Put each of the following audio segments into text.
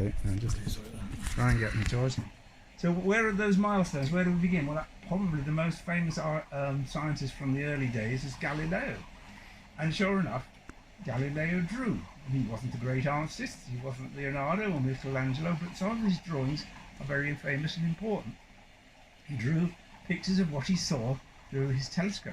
Okay, now just try and get me, George. So where are those milestones? Where do we begin? Well, probably the most famous scientist from the early days is Galileo. And sure enough, Galileo drew. He wasn't a great artist, he wasn't Leonardo or Michelangelo, but some of his drawings are very famous and important. He drew pictures of what he saw through his telescope.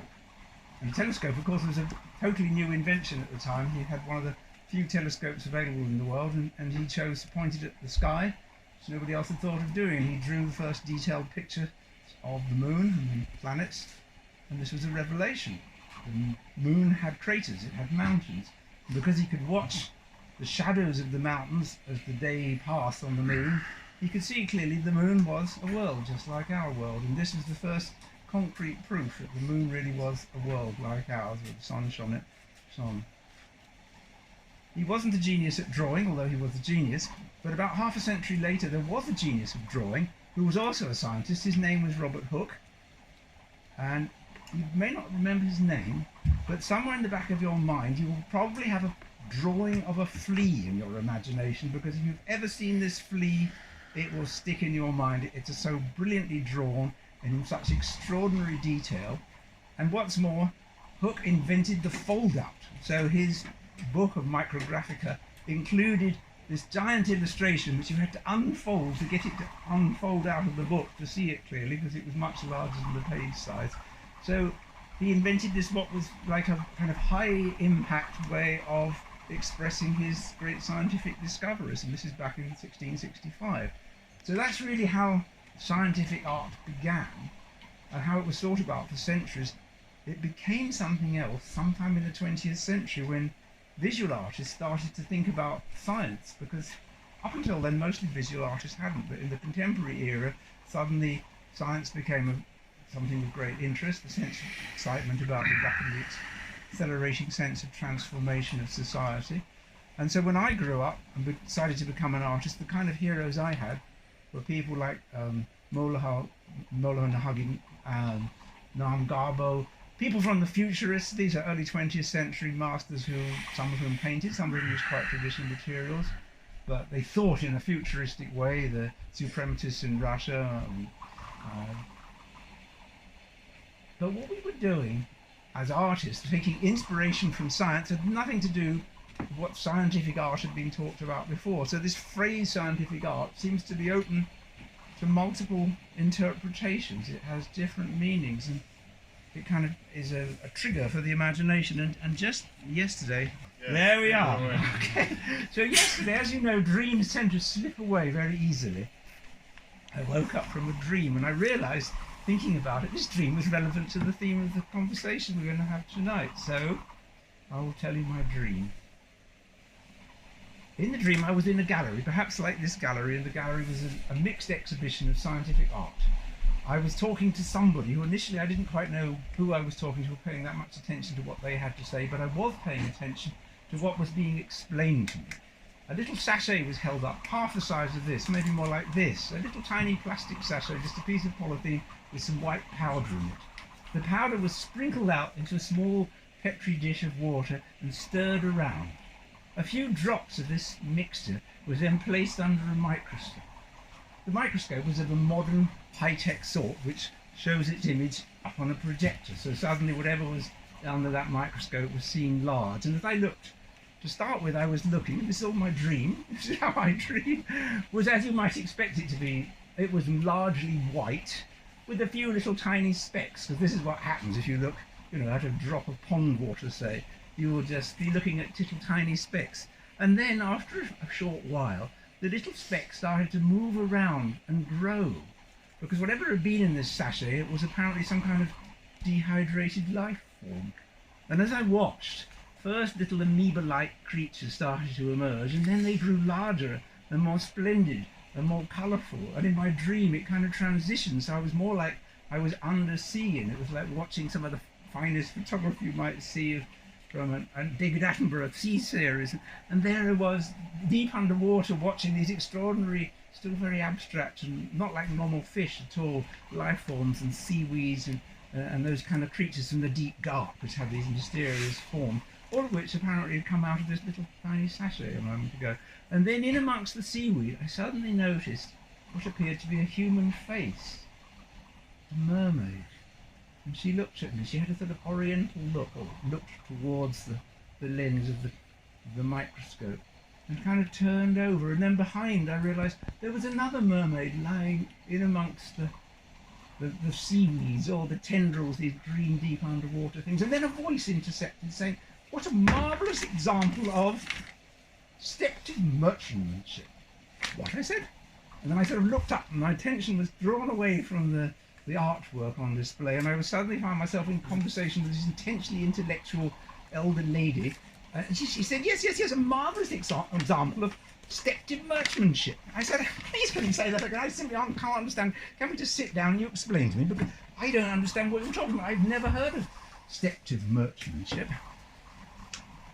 And the telescope, of course, was a totally new invention at the time. He had one of the few telescopes available in the world, and he chose to point it at the sky, which nobody else had thought of doing. He drew the first detailed picture of the moon and the planets, and this was a revelation. The moon had craters, it had mountains. And because he could watch the shadows of the mountains as the day passed on the moon, he could see clearly the moon was a world, just like our world. And this was the first concrete proof that the moon really was a world like ours, with the sun shone. He wasn't a genius at drawing, although he was a genius, but about half a century later there was a genius of drawing who was also a scientist. His name was Robert Hooke, and you may not remember his name, but somewhere in the back of your mind you will probably have a drawing of a flea in your imagination, because if you've ever seen this flea, it will stick in your mind. It's so brilliantly drawn and in such extraordinary detail. And what's more, Hooke invented the fold-out. So his book of Micrographica included this giant illustration which you had to unfold to get it to unfold out of the book to see it clearly, because it was much larger than the page size. So he invented this, what was like a kind of high impact way of expressing his great scientific discoveries, and this is back in 1665. So that's really how scientific art began and how it was thought about for centuries. It became something else sometime in the 20th century when visual artists started to think about science, because up until then mostly visual artists hadn't, but in the contemporary era suddenly science became something of great interest, a sense of excitement about the rapidly accelerating sense of transformation of society. And so when I grew up and decided to become an artist, the kind of heroes I had were people like Molohan Hugging, Nam Garbo, people from the Futurists. These are early 20th century masters who, some of whom painted, some of whom used quite traditional materials, but they thought in a futuristic way, the supremacists in Russia. But what we were doing as artists, taking inspiration from science, had nothing to do with what scientific art had been talked about before. So this phrase scientific art seems to be open to multiple interpretations. It has different meanings, and it kind of is a trigger for the imagination. And just yesterday, there we are. Okay. So yesterday, as you know, dreams tend to slip away very easily. I woke up from a dream and I realized, thinking about it, this dream was relevant to the theme of the conversation we're going to have tonight. So I will tell you my dream. In the dream I was in a gallery, perhaps like this gallery, and the gallery was a mixed exhibition of scientific art. I was talking to somebody who initially I didn't quite know who I was talking to or paying that much attention to what they had to say, but I was paying attention to what was being explained to me. A little sachet was held up, half the size of this, maybe more like this. A little tiny plastic sachet, just a piece of polythene with some white powder in it. The powder was sprinkled out into a small petri dish of water and stirred around. A few drops of this mixture was then placed under a microscope. The microscope was of a modern high-tech sort which shows its image up on a projector, so suddenly whatever was under that microscope was seen large. And as I looked, to start with, I was looking, this is all my dream, this is how I dream, was as you might expect it to be. It was largely white with a few little tiny specks, because this is what happens if you look, at a drop of pond water, say. You will just be looking at little tiny specks. And then after a short while, the little specks started to move around and grow, because whatever had been in this sachet, it was apparently some kind of dehydrated life form. And as I watched, first little amoeba-like creatures started to emerge, and then they grew larger and more splendid and more colourful. And in my dream it kind of transitioned, so I was more like I was undersea, and it was like watching some of the finest photography you might see from a David Attenborough sea series, and there I was deep underwater watching these extraordinary, still very abstract and not like normal fish at all, life forms and seaweeds and those kind of creatures from the deep gulf which have these mysterious forms. all of which apparently had come out of this little tiny sachet a moment ago. And then in amongst the seaweed, I suddenly noticed what appeared to be a human face, a mermaid. And she looked at me. She had a sort of oriental look, or looked towards the lens of the microscope, and kind of turned over. And then behind, I realised there was another mermaid lying in amongst the seaweeds, or the tendrils, these green deep underwater things. And then a voice intercepted saying, "What a marvellous example of step-tip merchantmanship." What? I said. And then I sort of looked up, and my attention was drawn away from the artwork on display, and I was suddenly found myself in conversation with this intensely intellectual elder lady. And she said, yes, a marvellous example of step-tip merchantmanship. I said, please can you say that again? I simply can't understand. Can we just sit down and you explain to me? Because I don't understand what you're talking about. I've never heard of step-tip merchantmanship.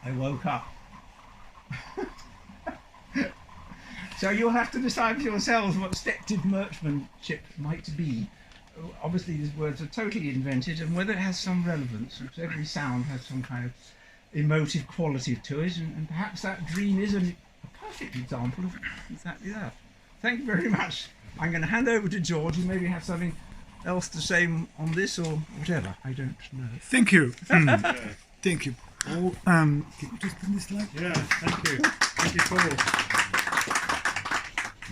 I woke up. So you'll have to decide for yourselves what step-tip merchantmanship might be. Obviously these words are totally invented, and whether it has some relevance, because every sound has some kind of emotive quality to it, and perhaps that dream is a perfect example of exactly that. Thank you very much. I'm going to hand over to George, who maybe has something else to say on this or whatever. I don't know. Thank you. Thank you. Oh, can you just put this like? Yeah, thank you. Thank you, Paul.